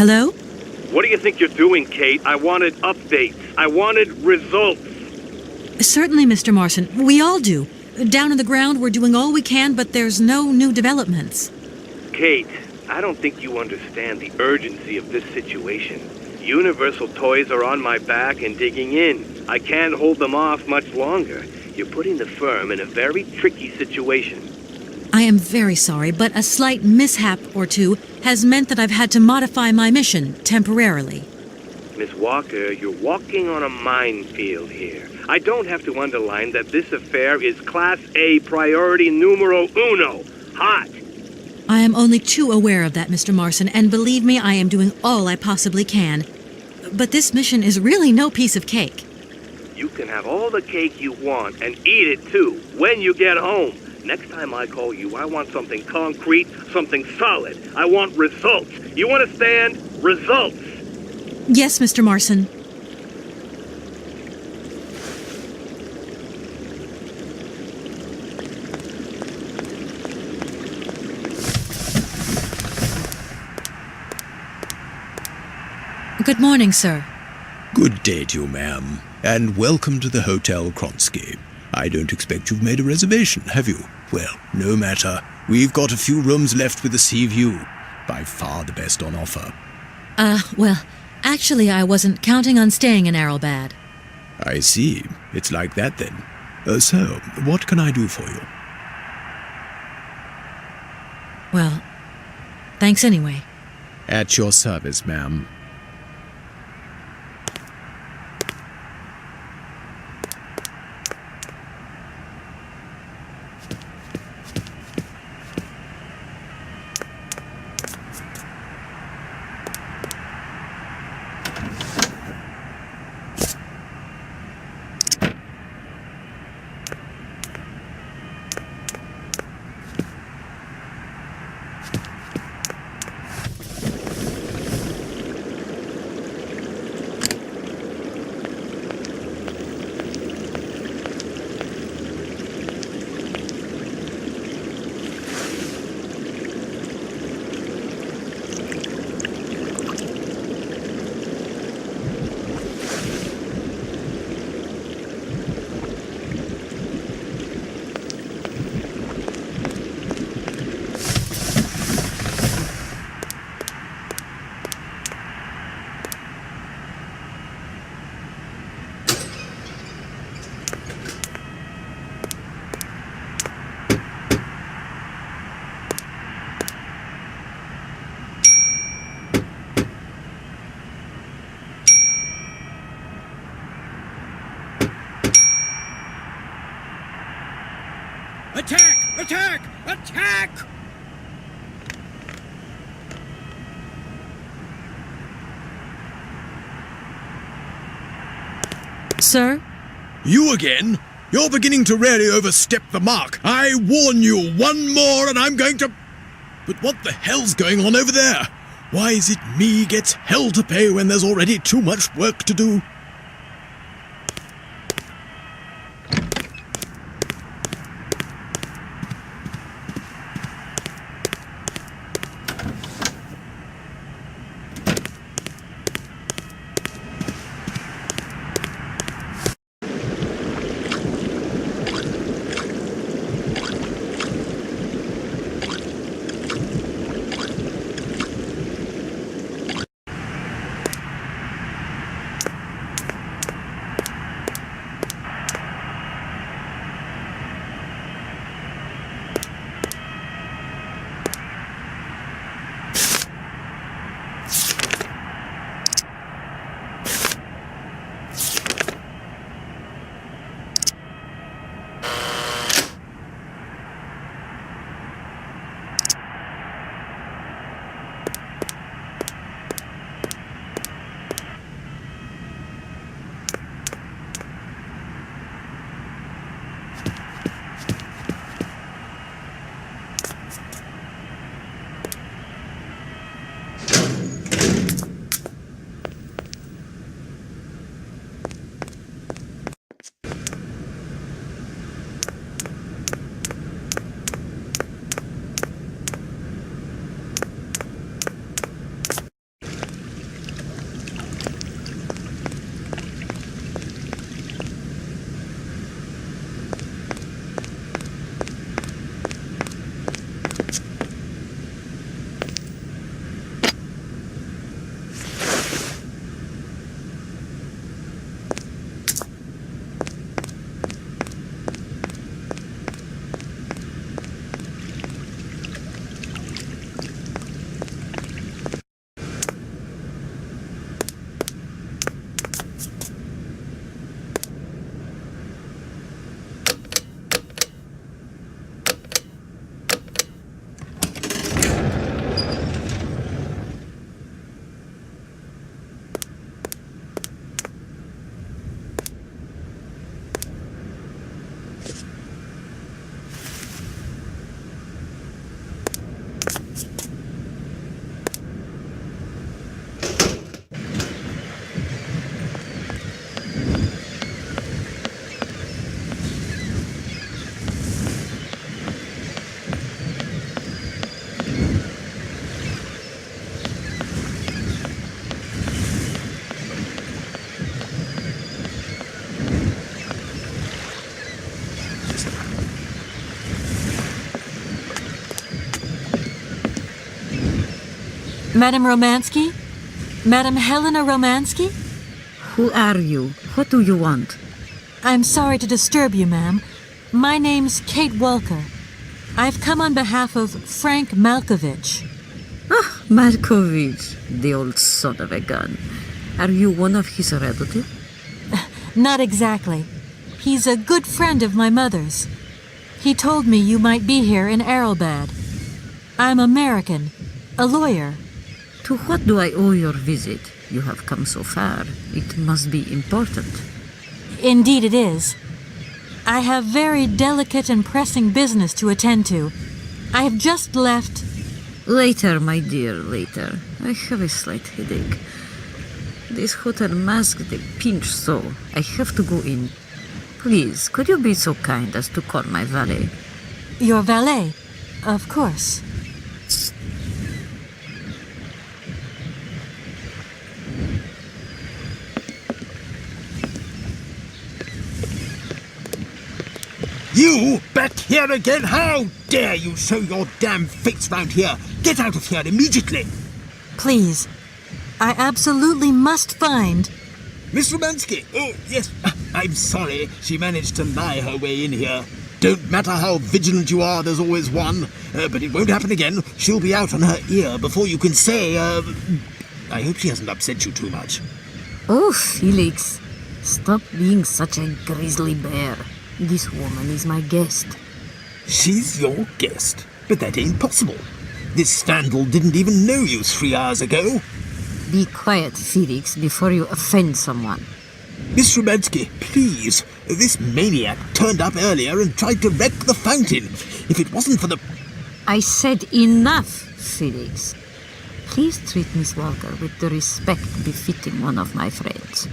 Hello? What do you think you're doing, Kate? I wanted updates. I wanted results. Certainly, Mr. Marson. We all do. Down on the ground, we're doing all we can, but there's no new developments. Kate, I don't think you understand the urgency of this situation. Universal Toys are on my back and digging in. I can't hold them off much longer. You're putting the firm in a very tricky situation. I am very sorry, but a slight mishap or two has meant that I've had to modify my mission temporarily. Miss Walker, you're walking on a minefield here. I don't have to underline that this affair is Class A priority numero uno. Hot. I am only too aware of that, Mr. Marson, and believe me, I am doing all I possibly can. But this mission is really no piece of cake. You can have all the cake you want and eat it too when you get home. Next time I call you, I want something concrete, something solid. I want results. You understand? Results. Yes, Mr. Marson. Good morning, sir. Good day to you, ma'am, and welcome to the Hotel Kronsky. I don't expect you've made a reservation, have you? Well, no matter. We've got a few rooms left with a sea view. By far the best on offer. Well, actually I wasn't counting on staying in Aralbad. I see. It's like that then. So, what can I do for you? Well, thanks anyway. At your service, ma'am. Attack! Attack! Attack! Sir? You again? You're beginning to really overstep the mark. I warn you, one more and I'm going to... But what the hell's going on over there? Why is it me gets hell to pay when there's already too much work to do? Madam Romansky? Madam Helena Romansky? Who are you? What do you want? I'm sorry to disturb you, ma'am. My name's Kate Walker. I've come on behalf of Frank Malkovich. Ah, Malkovich, the old son of a gun. Are you one of his relatives? Not exactly. He's a good friend of my mother's. He told me you might be here in Aralbad. I'm American, a lawyer. To what do I owe your visit? You have come so far. It must be important. Indeed it is. I have very delicate and pressing business to attend to. I have just left... Later, my dear, later. I have a slight headache. This hotel masked a pinch so I have to go in. Please, could you be so kind as to call my valet? Your valet? Of course. You back here again? How dare you show your damn face round here? Get out of here immediately! Please. I absolutely must find... Miss Romansky! Oh, yes. I'm sorry. She managed to lie her way in here. Don't matter how vigilant you are, there's always one. But it won't happen again. She'll be out on her ear before you can say, I hope she hasn't upset you too much. Oh, Felix. Stop being such a grizzly bear. This woman is my guest. She's your guest? But that ain't possible. This vandal didn't even know you 3 hours ago. Be quiet, Felix, before you offend someone. Miss Romansky, please. This maniac turned up earlier and tried to wreck the fountain. If it wasn't for the... I said enough, Felix. Please treat Miss Walker with the respect befitting one of my friends.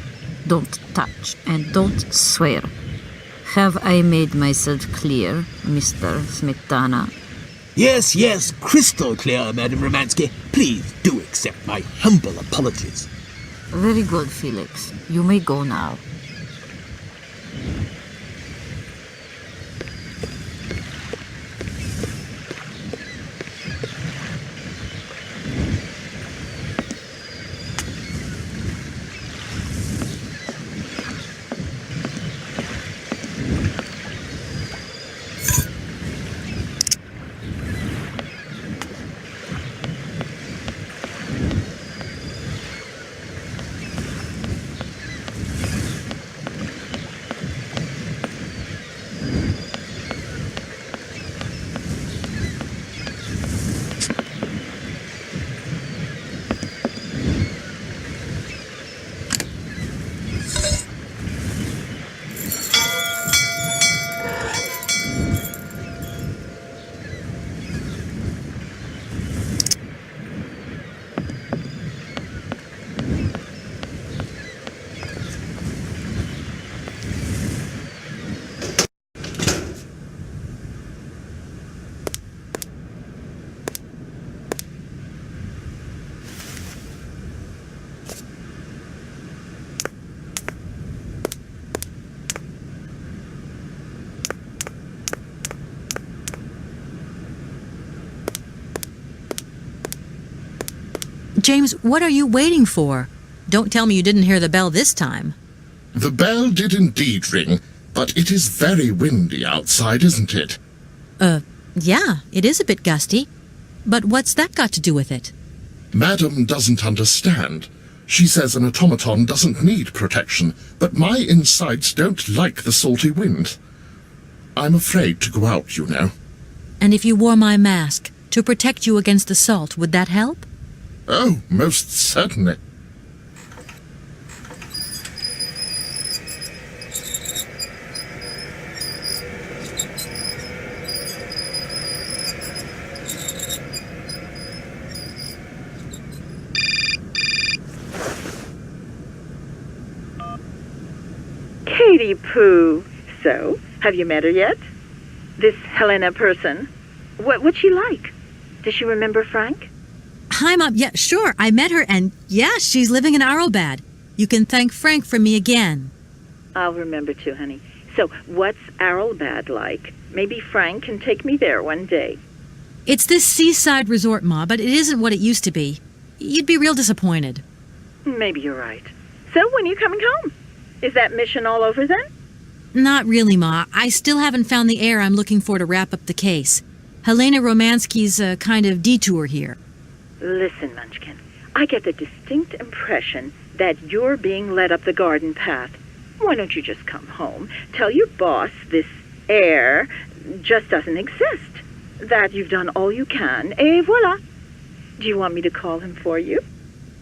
Don't touch and don't swear. Have I made myself clear, Mr. Smetana? Yes, yes, crystal clear, Madam Romansky. Please do accept my humble apologies. Very good, Felix. You may go now. James, what are you waiting for? Don't tell me you didn't hear the bell this time. The bell did indeed ring, but it is very windy outside, isn't it? Yeah, it is a bit gusty. But what's that got to do with it? Madam doesn't understand. She says an automaton doesn't need protection, but my insides don't like the salty wind. I'm afraid to go out, you know. And if you wore my mask to protect you against the salt, would that help? Oh, most certainly. Katie Pooh. So, have you met her yet? This Helena person? What's she like? Does she remember Frank? Hi, Mom. Yeah, sure. I met her, and yeah, she's living in Aralbad. You can thank Frank for me again. I'll remember too, honey. So, what's Aralbad like? Maybe Frank can take me there one day. It's this seaside resort, Ma, but it isn't what it used to be. you'd be real disappointed. Maybe you're right. So when are you coming home? Is that mission all over then? Not really, Ma. I still haven't found the heir I'm looking for to wrap up the case. Helena Romansky's a kind of detour here. Listen, Munchkin, I get the distinct impression that you're being led up the garden path. Why don't you just come home, tell your boss this heir just doesn't exist, that you've done all you can, et voila. Do you want me to call him for you?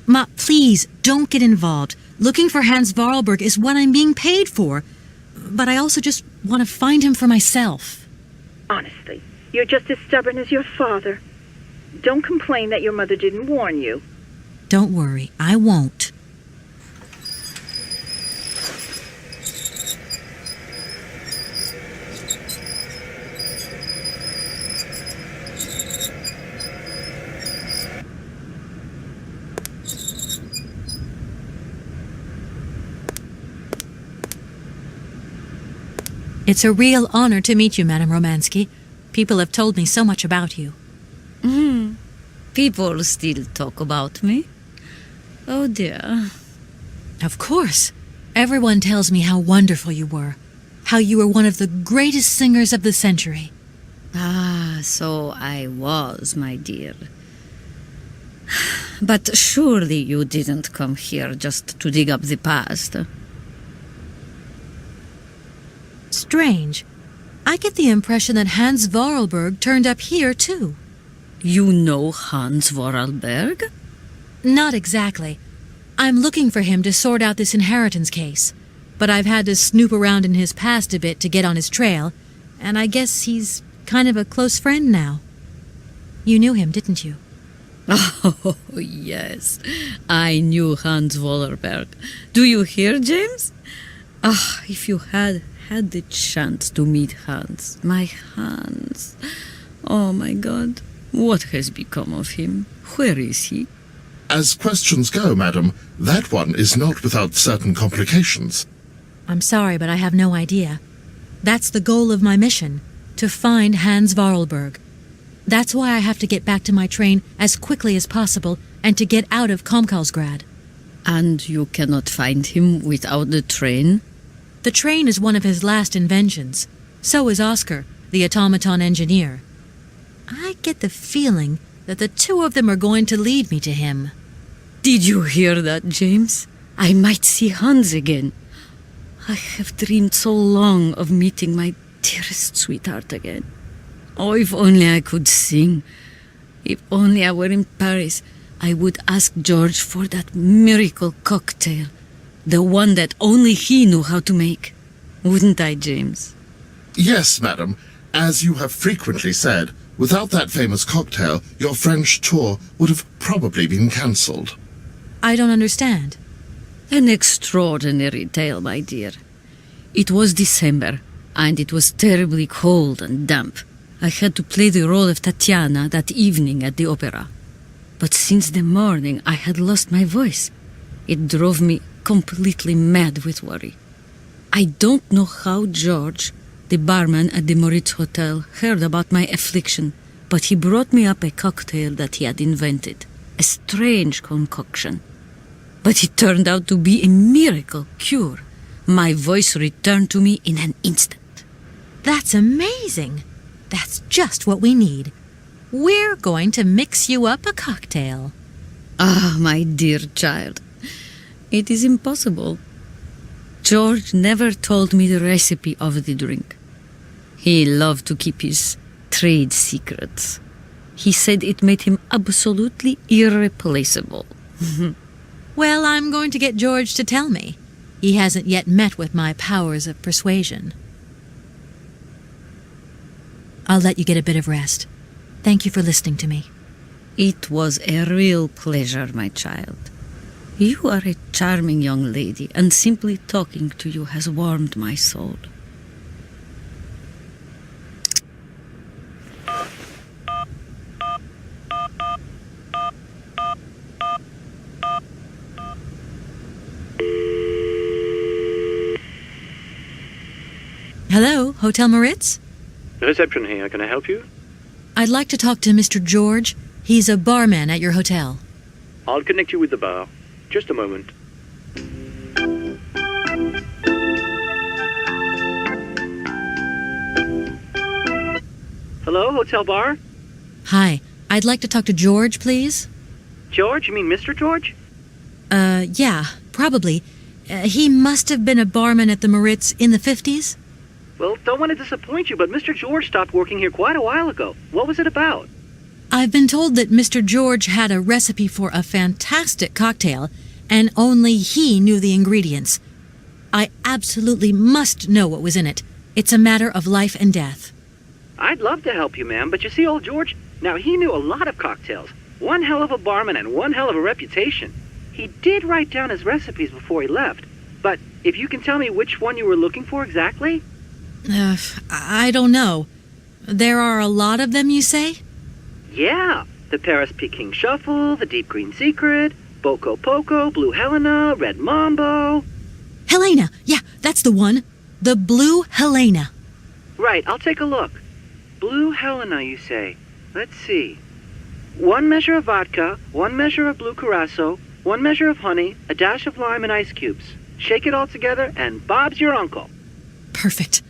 Ma, please, don't get involved. Looking for Hans Vorarlberg is what I'm being paid for. But I also just want to find him for myself. Honestly, you're just as stubborn as your father. Don't complain that your mother didn't warn you. Don't worry, I won't. It's a real honor to meet you, Madame Romansky. People have told me so much about you. People still talk about me? Oh dear. Of course. Everyone tells me how wonderful you were. How you were one of the greatest singers of the century. Ah, so I was, my dear. But surely you didn't come here just to dig up the past. Strange. I get the impression that Hans Vorarlberg turned up here, too. You know Hans Vorarlberg? Not exactly. I'm looking for him to sort out this inheritance case. But I've had to snoop around in his past a bit to get on his trail, and I guess he's kind of a close friend now. You knew him, didn't you? Oh, yes. I knew Hans Vorarlberg. Do you hear, James? Ah, if you had the chance to meet Hans. My Hans. Oh, my God. What has become of him? Where is he? As questions go, madam, that one is not without certain complications. I'm sorry, but I have no idea. That's the goal of my mission, to find Hans Vorarlberg. That's why I have to get back to my train as quickly as possible and to get out of Komkalsgrad. And you cannot find him without the train? The train is one of his last inventions. So is Oscar, the automaton engineer. I get the feeling that the two of them are going to lead me to him. Did you hear that, James? I might see Hans again. I have dreamed so long of meeting my dearest sweetheart again. Oh, if only I could sing. If only I were in Paris, I would ask George for that miracle cocktail. The one that only he knew how to make. Wouldn't I, James? Yes, madam. As you have frequently said, without that famous cocktail, your French tour would have probably been cancelled. I don't understand. An extraordinary tale, my dear. It was December, and it was terribly cold and damp. I had to play the role of Tatiana that evening at the opera. But since the morning, I had lost my voice. It drove me completely mad with worry. I don't know how George, the barman at the Moritz Hotel, heard about my affliction, but he brought me up a cocktail that he had invented. A strange concoction. But it turned out to be a miracle cure. My voice returned to me in an instant. That's amazing. That's just what we need. We're going to mix you up a cocktail. Ah, my dear child. It is impossible. George never told me the recipe of the drink. He loved to keep his trade secrets. He said it made him absolutely irreplaceable. Well, I'm going to get George to tell me. He hasn't yet met with my powers of persuasion. I'll let you get a bit of rest. Thank you for listening to me. It was a real pleasure, my child. You are a charming young lady, and simply talking to you has warmed my soul. Hello, Hotel Moritz? Reception here. Can I help you? I'd like to talk to Mr. George. He's a barman at your hotel. I'll connect you with the bar. Just a moment. Hello, hotel bar? Hi, I'd like to talk to George, please. George? You mean Mr. George? Yeah, probably. He must have been a barman at the Maritz in the 50s. Well, don't want to disappoint you, but Mr. George stopped working here quite a while ago. What was it about? I've been told that Mr. George had a recipe for a fantastic cocktail, and only he knew the ingredients. I absolutely must know what was in it. It's a matter of life and death. I'd love to help you, ma'am, but you see, old George, now he knew a lot of cocktails. One hell of a barman and one hell of a reputation. He did write down his recipes before he left. But if you can tell me which one you were looking for exactly? I don't know. There are a lot of them, you say? Yeah, the Paris Peking Shuffle, the Deep Green Secret, Boco Poco, Blue Helena, Red Mambo. Helena! Yeah, that's the one. The Blue Helena. Right, I'll take a look. Blue Helena, you say. Let's see. 1 measure of vodka, 1 measure of blue curacao, 1 measure of honey, a dash of lime and ice cubes. Shake it all together, and Bob's your uncle. Perfect.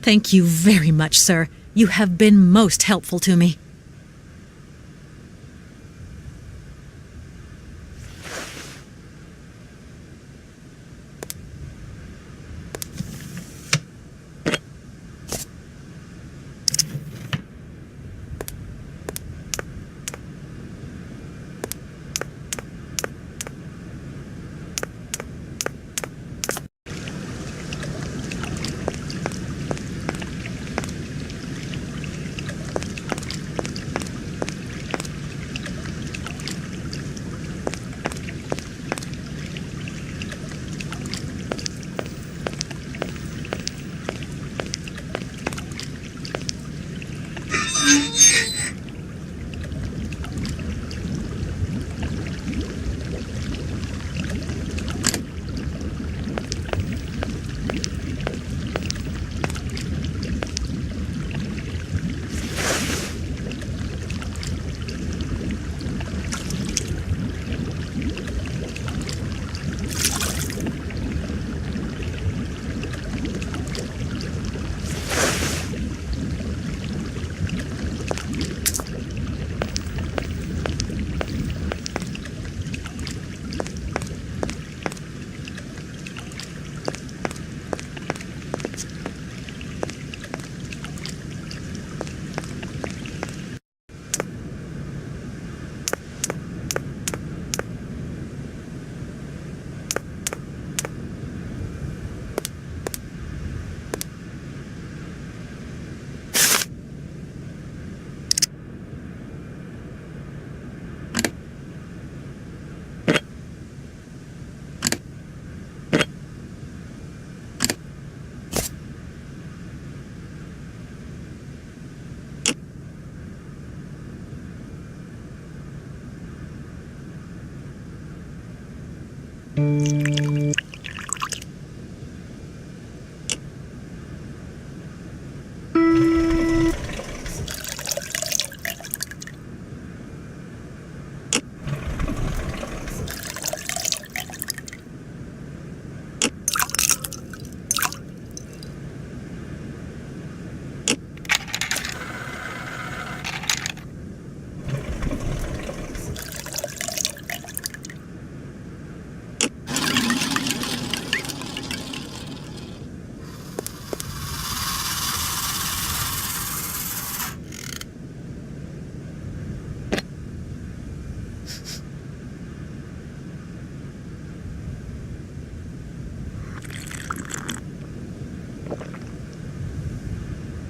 Thank you very much, sir. You have been most helpful to me.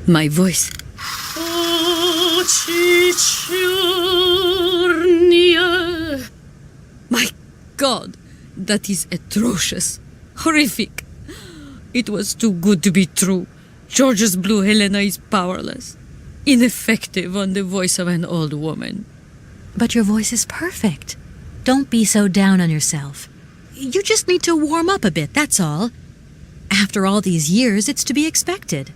My voice. My God, that is atrocious, horrific. It was too good to be true. George's Blue Helena is powerless, ineffective on the voice of an old woman. But your voice is perfect. Don't be so down on yourself. You just need to warm up a bit, that's all. After all these years, it's to be expected.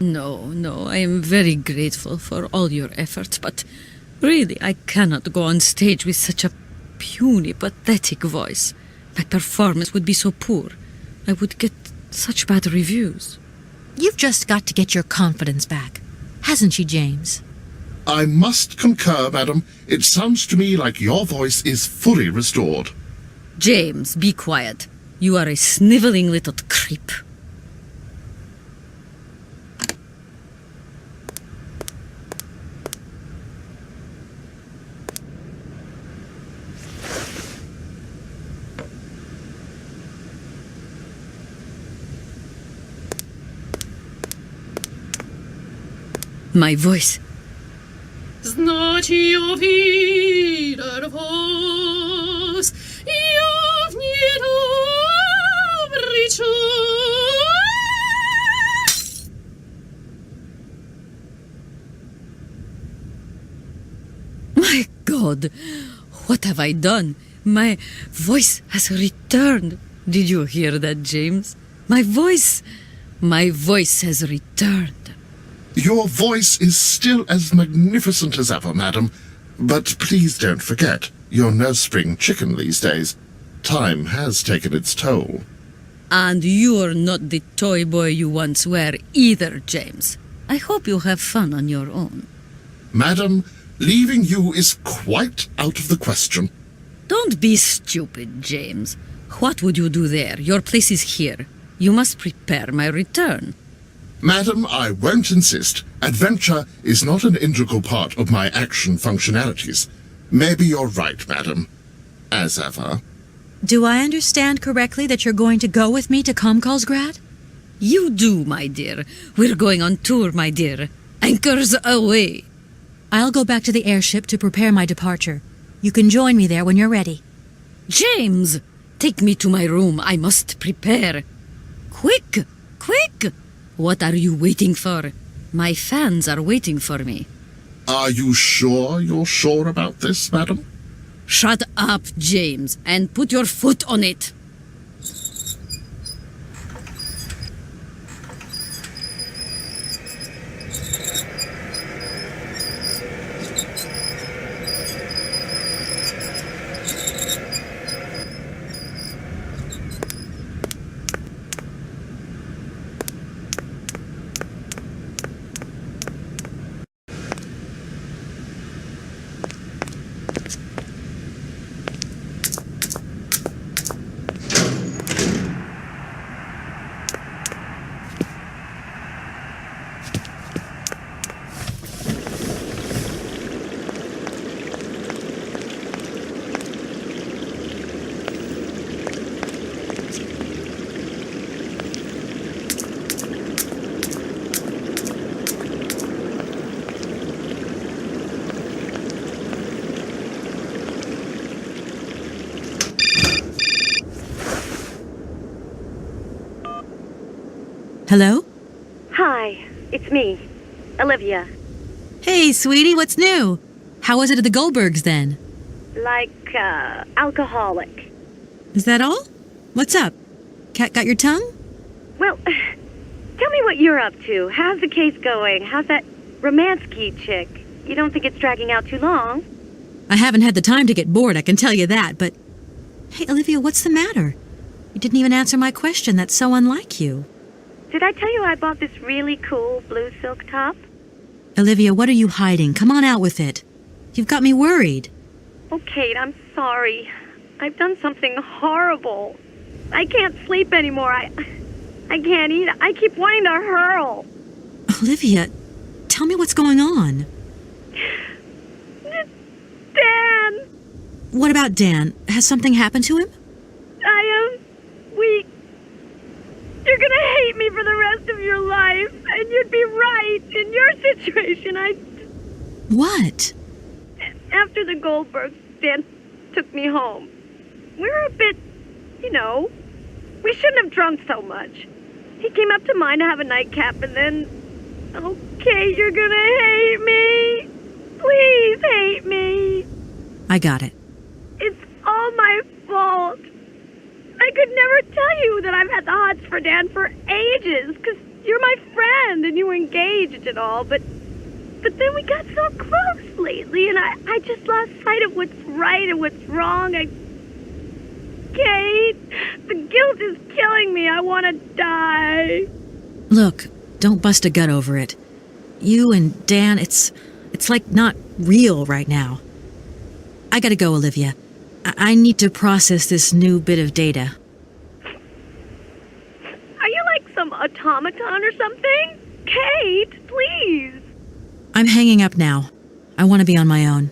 No, I am very grateful for all your efforts, but really I cannot go on stage with such a puny, pathetic voice. My performance would be so poor. I would get such bad reviews. You've just got to get your confidence back. Hasn't she, James? I must concur, madam. It sounds to me like your voice is fully restored. James, be quiet. You are a sniveling little creep. My voice. Znacie o wider was, I w niedobry czas. My God, what have I done? My voice has returned. Did you hear that, James? My voice has returned. Your voice is still as magnificent as ever, madam. But please don't forget, you're no spring chicken these days. Time has taken its toll. And you're not the toy boy you once were either, James. I hope you have fun on your own. Madam, leaving you is quite out of the question. Don't be stupid, James. What would you do there? Your place is here. You must prepare my return. Madam, I won't insist. Adventure is not an integral part of my action functionalities. Maybe you're right, madam. As ever. Do I understand correctly that you're going to go with me to Komkalsgrad? You do, my dear. We're going on tour, my dear. Anchors away. I'll go back to the airship to prepare my departure. You can join me there when you're ready. James, take me to my room. I must prepare. Quick, quick! What are you waiting for? My fans are waiting for me. Are you sure you're sure about this, madam? Shut up, James, and put your foot on it. Hello? Hi, it's me, Olivia. Hey, sweetie, what's new? How was it at the Goldbergs then? Like, alcoholic. Is that all? What's up? Cat got your tongue? Well, tell me what you're up to. How's the case going? How's that Romansky chick? You don't think it's dragging out too long? I haven't had the time to get bored, I can tell you that, but... Hey, Olivia, what's the matter? You didn't even answer my question. That's so unlike you. Did I tell you I bought this really cool blue silk top? Olivia, what are you hiding? Come on out with it. You've got me worried. Oh, Kate, I'm sorry. I've done something horrible. I can't sleep anymore. I can't eat. I keep wanting to hurl. Olivia, tell me what's going on. Dan! What about Dan? Has something happened to him? You're gonna hate me for the rest of your life, and you'd be right. In your situation, What? After the Goldbergs, Dan took me home. We were a bit, we shouldn't have drunk so much. He came up to mine to have a nightcap, and then... Okay, you're gonna hate me. Please hate me. I got it. It's all my fault. I could never tell you that I've had the hots for Dan for ages, because you're my friend and you were engaged and all, but But then we got so close lately, and I just lost sight of what's right and what's wrong. Kate, the guilt is killing me. I want to die. Look, don't bust a gut over it. You and Dan, it's like not real right now. I gotta go, Olivia. I need to process this new bit of data. Are you like some automaton or something? Kate, please. I'm hanging up now. I want to be on my own.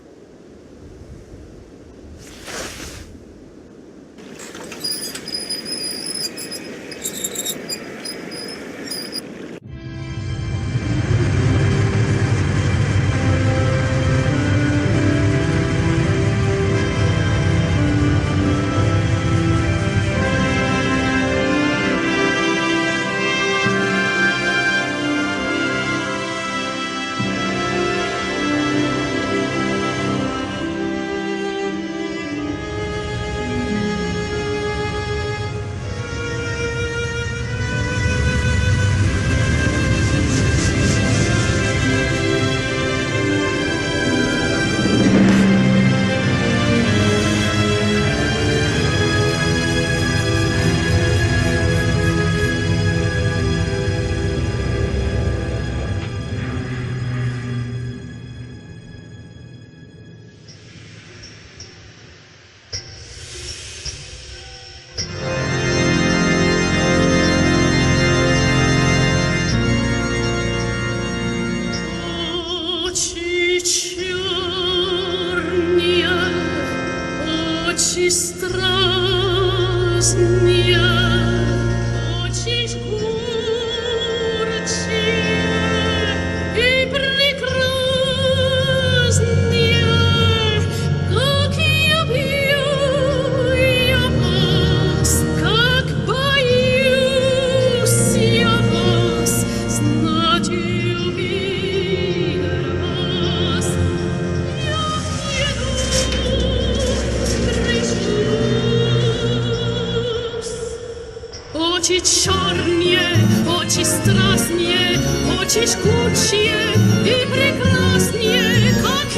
Очи черные, очи страстные, очи жгучие и прекраснее, как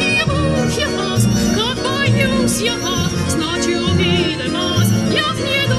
я вас, как боюсь я вас, значит увидим вас, я в недоумении.